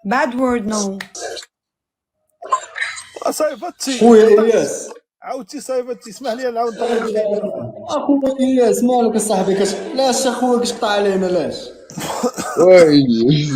bad word no. صايفتي خويا إياس، عاودتي صايفتي، اسمح لي نعاود نطلع فيك. اخويا إياس مالك اصاحبي لاش اخويا كتقطع علينا لاش؟ وي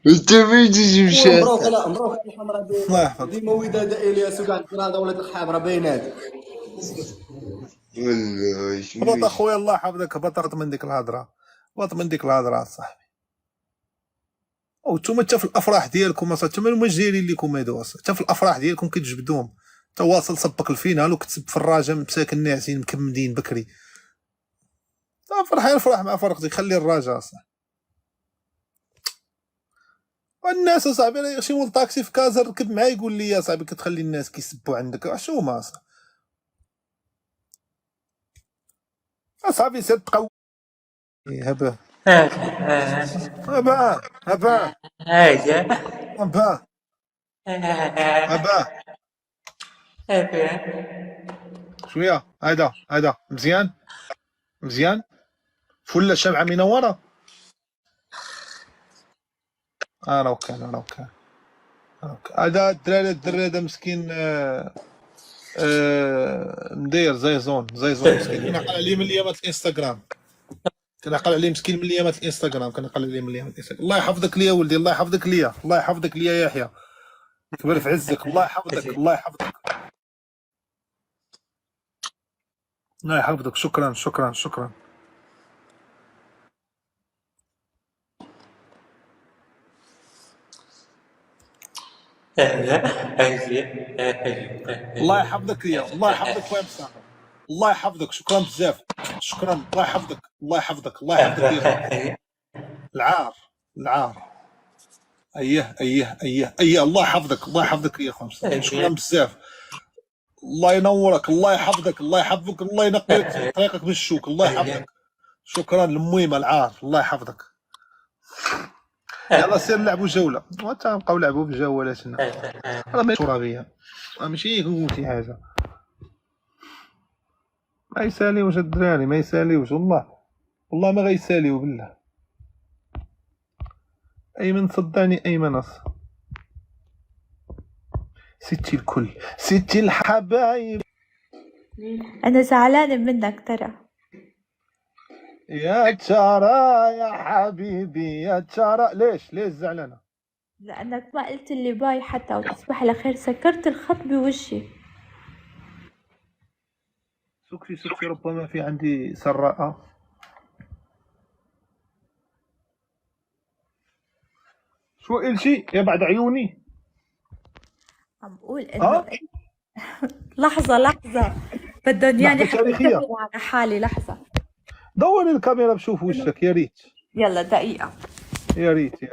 انت فين تجي خويا مشات؟ مبروك، لا مبروك الحمراء الله يحفظك. ديما وداد إلياس وكاع الكراده ولاد الحاب راه باينات. والله شنو هبط اخويا الله يحفظك، هبط من ديك الهضره، هبط من ديك الهضره صاحبي. وانتم حتى في الافراح ديالكم اصاحبي نتوما المجيرين لكم هادو اصاحبي، حتى في الافراح ديالكم كتجبدوهم، انت واصل سبق الفينال وكتسب في الراجا مساكن ناعسين مكمدين بكري. فرحان فرح مع فرقتي، خلي الراجا اصاحبي. والناس اصاحبي شي ولد طاكسي في كازا ركب معايا يقول لي يا صاحبي كتخلي الناس كيسبوا عندك، حشومه اصاحبي. اصاحبي سير تقوي هبا هبا هبا هبا هبا شويه. هذا مزيان مزيان فله شمعه منوره. راه كان هذا الدراري هذا مسكين مدير زيزون مسكين، كنعقل عليه من ايامات الانستغرام، كنعقل عليه مسكين من ايامات الانستغرام، كنعقل عليه من ايامات الانستغرام. الله يحفظك ليا ولدي، الله يحفظك ليا، الله يحفظك ليا يا يحيى، كبر في عزك، الله يحفظك الله يحفظك الله يحفظك. شكرا شكرا شكرا. الله يحفظك ليا، الله يحفظك خويا مصطفى، الله يحفظك. شكرا بزاف، شكرا. الله يحفظك الله يحفظك الله يحفظك ليا. العار ايه الله يحفظك الله يحفظك يا خويا مصطفى. شكرا بزاف، الله ينورك، الله يحفظك الله يحفظك، الله ينقي لك طريقك بالشوك، الله يحفظك. شكرا المهمه العار، الله يحفظك. يلا سير نلعبوا جوله، وتنبقاو نلعبوا بجولاتنا، راه ماشي شرابيه، راه ماشي قلتي حاجه. ما يساليوش الدراري، ما يساليوش والله ما غيساليو بالله. ايمن صدعني، ايمن ستي الكل، ستي الحبايب. أنا زعلانة منك ترى. يا ترى يا حبيبي يا ترى، ليش زعلانه؟ لأنك ما قلت لي باي حتى وتصبح على خير، سكرت الخط بوشي. سكتي ربما في عندي سراء. شو قلتي يا بعد عيوني؟ عم بقول إنه لحظة بدهم يعني لحظة تاريخية. على حالي لحظة. دوري الكاميرا بشوف وشك يا ريت. يلا دقيقة. يا ريت يا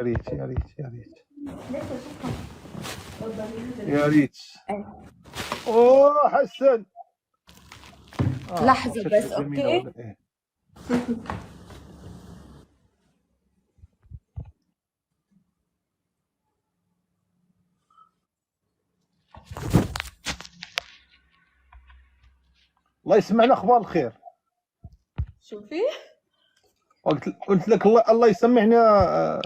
ريت. اوه حسن. لحظة بس اوكي. الله يسمعنا اخبار الخير. شوفي قلت لك الله يسمعنا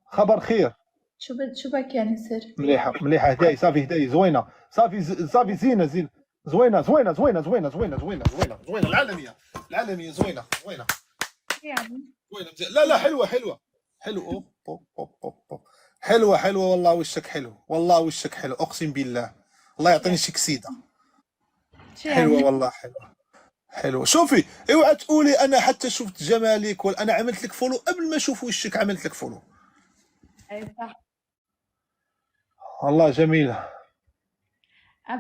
خبر خير. شو بك يعني سر؟ مليحه هداي صافي، هداي زوينه صافي زينه زوينه العالميه زوينه يعني زوينه. لا حلوه حلوه والله وشك حلو، والله وشك حلو اقسم بالله، الله يعطيني شي كسيده حلوه يعني؟ والله حلوه. شوفي اوعى تقولي انا حتى شفت جمالك ولا انا عملت لك فولو، قبل ما اشوف وشك عملت لك فولو. اي صح والله جميله.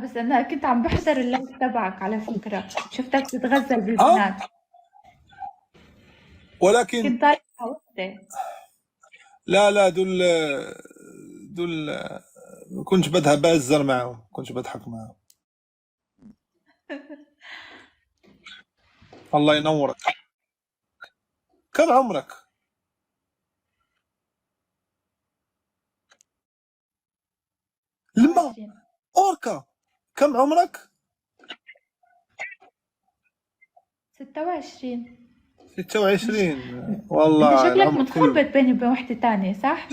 بس انا كنت عم بحضر اللايف تبعك على فكرة، شفتك تتغزل بالبنات. ولكن كنت طالعة وحدة. لا دول كنت بدها بهزر معهم، كنت بضحك معهم. الله ينورك. كم عمرك؟ لما اوركا كم عمرك؟ 26. 26 انت والله شكلك العمر كله. متخبط بيني وبين وحدة تانية صح؟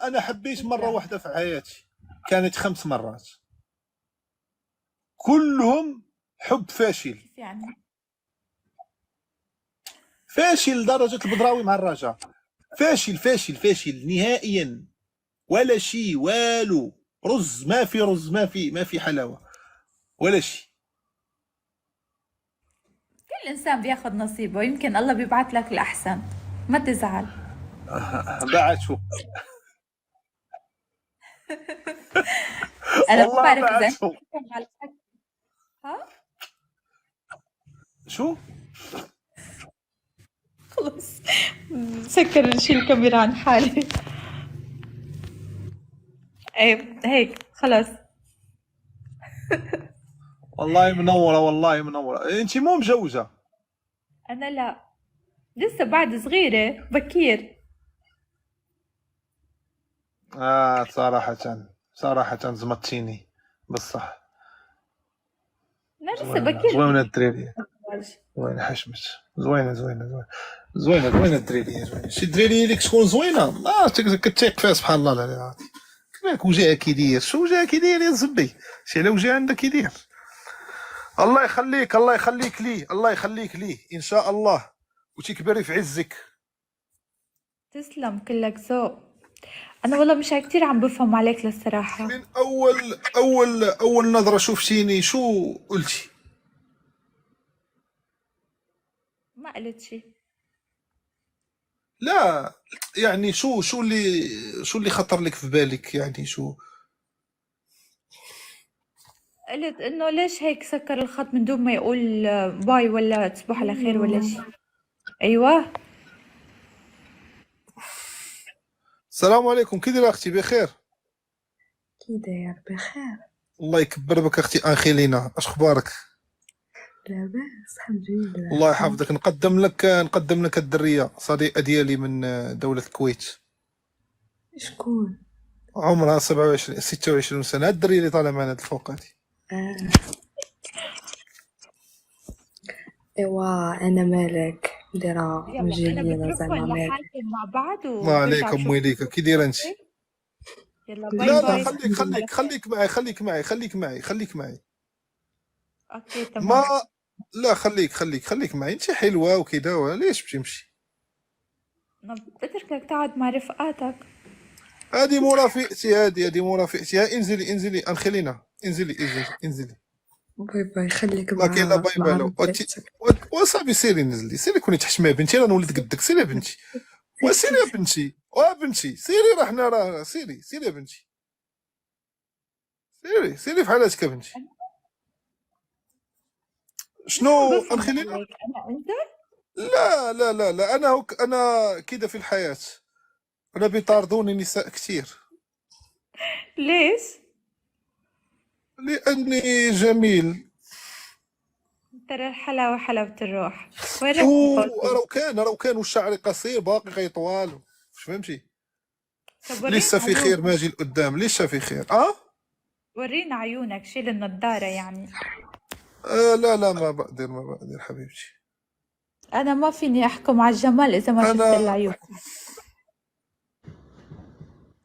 انا حبيت مره واحده في حياتي، كانت 5 مرات، كلهم حب فاشل. كيف يعني؟ فاشل لدرجه البدراوي مع الرجاء، فاشل فاشل فاشل نهائيا، ولا شيء والو، رز ما في، رز ما في حلاوه ولا شيء. كل إنسان بياخد نصيبه، يمكن الله بيبعت لك الأحسن، ما تزعل. بعد شو أنا ما والله بعرف بعد إذا شو أنت على الحكي. ها؟ شو خلص سكر شيل الكاميرا عن حالي. ايه هيك خلص. والله منوره، والله منوره. انت مو مجوزه؟ أنا لا، لسه بعد صغيرة بكير. صراحه زمتيني بصح. أنا لسه زوينه بكير زوينه الدراري، أتزوج. زوينه حشمت، زوينه زوينه زوينه زوينه زوينه الدراري، زوينه شي الدراري اللي تكون زوينه كتيق فيها سبحان الله العظيم. كيفاك وجهها كيدير، شو وجهها كيدير يا زبي، شي على وجهها عندك كيدير. الله يخليك، الله يخليك لي، الله يخليك لي ان شاء الله، وتكبري في عزك. تسلم كلك ذوق. أنا والله مش كتير عم بفهم عليك للصراحة. من اول نظره شوفتيني شو قلتي؟ ما قلت شي. لا يعني شو اللي خطر لك في بالك، يعني شو؟ قلت إنه ليش هيك سكر الخط من دون ما يقول باي ولا تصبح على خير ولا شي. أيوة. السلام عليكم، كي دايره اختي؟ بخير؟ كي داير بخير؟ الله يكبر بك اختي انخيلينا، اش اخبارك؟ لاباس الحمد لله. الله يحفظك. نقدم لك الدريه صديقه ديالي من دوله الكويت، شكون؟ عمرها 26 سنه، الدريه اللي طالعه معنا الفوق هذه. آه. ايوا انا مالك دايره يلا أنا مجنينه بترككم زعما مالك. لحالكم مع بعض الله عليك وبرجع امي بشوفكم. ليك، كي دايره انت؟ يلا باي لا باي. خليك معي. أوكي تمام. ما لا خليك معي، انت حلوه وكذا، ليش بتمشي؟ أنا بتركك تقعد مع رفقاتك. هذه مرافقتي، انزلي انخلينا، انزلي. باي باي، خليك ما كاين لا مع باي باي لا رفقتك. وصاحبي سيري نزلي، سيري كوني تحشمي بنتي، انا ولد قدك، سيري يا بنتي، وسيري يا بنتي، سيري، راه سيري يا بنتي، سيري في حالتك يا بنتي. شنو بفهم انخلينا؟ عليك أنا أنت. لا انا كده في الحياة، انا بيطاردوني نساء كتير ليش؟ لاني جميل. ترى الحلاوة حلاوة الروح. وين رحت الفوز؟ راه كان والشعر قصير باقي غيطوال، واش فهمتي؟ طب ورينا لسه في خير، عيونك. ماجي لقدام، لسه في خير. ورينا عيونك، شيل النضارة يعني. لا ما بقدر حبيبتي. أنا ما فيني أحكم على الجمال إذا ما شفت انا العيون.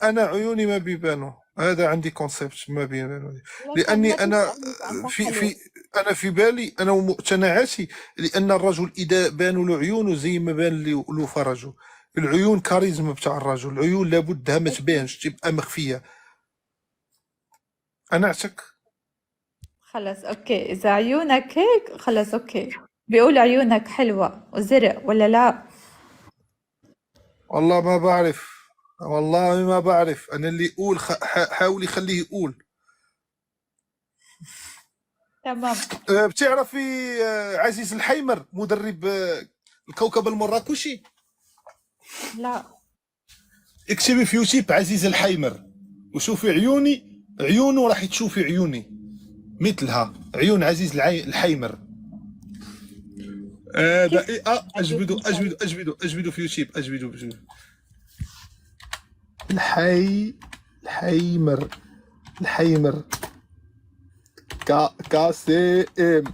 انا عيوني ما بيبانوا، هذا عندي كونسيبت ما بيبانوا لي. لكن لاني ما انا تسألني أنت في حلو. في انا في بالي، انا ومقتنعاتي، لان الرجل اذا بانوا له عيونه زي ما بان له فرجه. العيون كاريزما بتاع الرجل، العيون لابدها ما تبانش، تبقى مخفيه. انا عشق. خلص أوكي، إذا عيونك هيك خلص أوكي. بيقول عيونك حلوة وزرق ولا لا؟ والله ما بعرف، والله ما بعرف، انا اللي يقول حاولي خليه يقول. تمام. بتعرفي عزيز الحيمر، مدرب الكوكب المراكشي؟ لا. اكتبي في يوتيوب عزيز الحيمر وشوفي عيونه راح تشوفي عيوني مثلها، عيون عزيز الحيمر. هذا اجبدوا في يوتيوب، اجبدوا الحيمر كا سي ام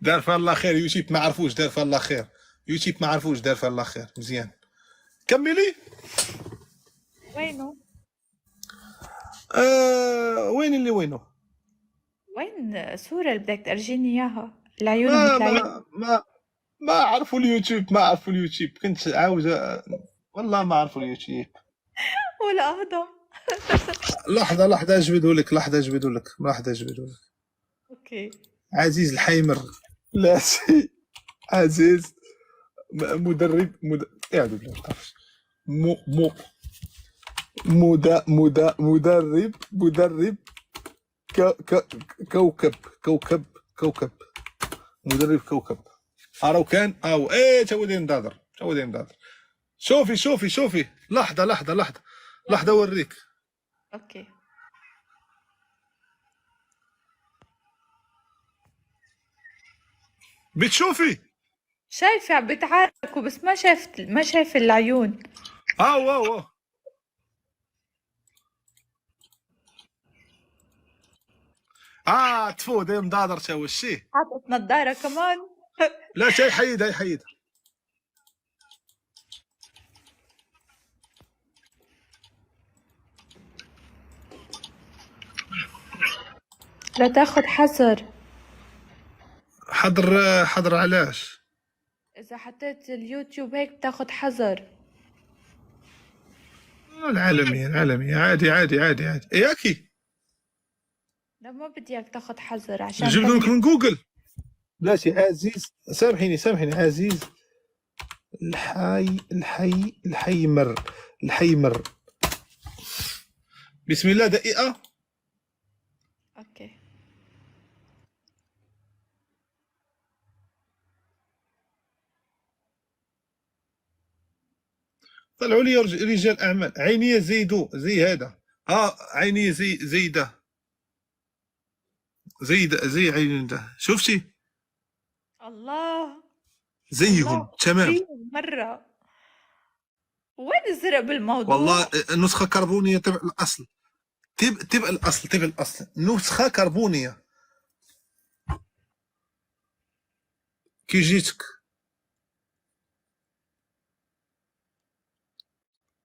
دار فيها الله خير. يوتيوب ما عرفوش دار فيها الله خير. يوتيوب ما عرفوش دار فيها الله خير. مزيان كملي. وينه؟ وين اللي وينه؟ وين الصورة اللي بدك ترجيني اياها؟ العيون ما مثل عيون. ما عرفوا اليوتيوب. ما عرفوا اليوتيوب. كنت عاوزة والله ما عرفوا اليوتيوب. ولا اهضم. لحظة اجبده لك. اوكي. عزيز الحيمر. لا شيء. عزيز مدرب اعوذ بالله ما تعرفش. مدرب كوكب مدرب كوكب. راهو كان تا هو داير مدادر. شوفي لحظة اوريك. اوكي. بتشوفي؟ شايفة عم بتعاركوا بس ما شايف العيون. واو تفو داير مدادر تا هو الشي. حاطط نظارة كمان. لا شي حيدها. لا تاخد حذر. حضر علاش؟ إذا حطيت اليوتيوب هيك بتاخد حذر. العالمية عادي ياكي. لا ما بدي اياك تاخد حذر عشان جبت لك من جوجل. بلاتي عزيز سامحيني عزيز الحيمر. بسم الله دقيقة. اوكي. طلعوا لي رجال اعمال. عينيه زي هذا. عينيه زي عين ده. شفتي؟ الله. زيهم تمام. مرة. وين الزرق بالموضوع؟ والله نسخة كربونية تبع الأصل. تبع الأصل نسخة كربونية. كي جيتك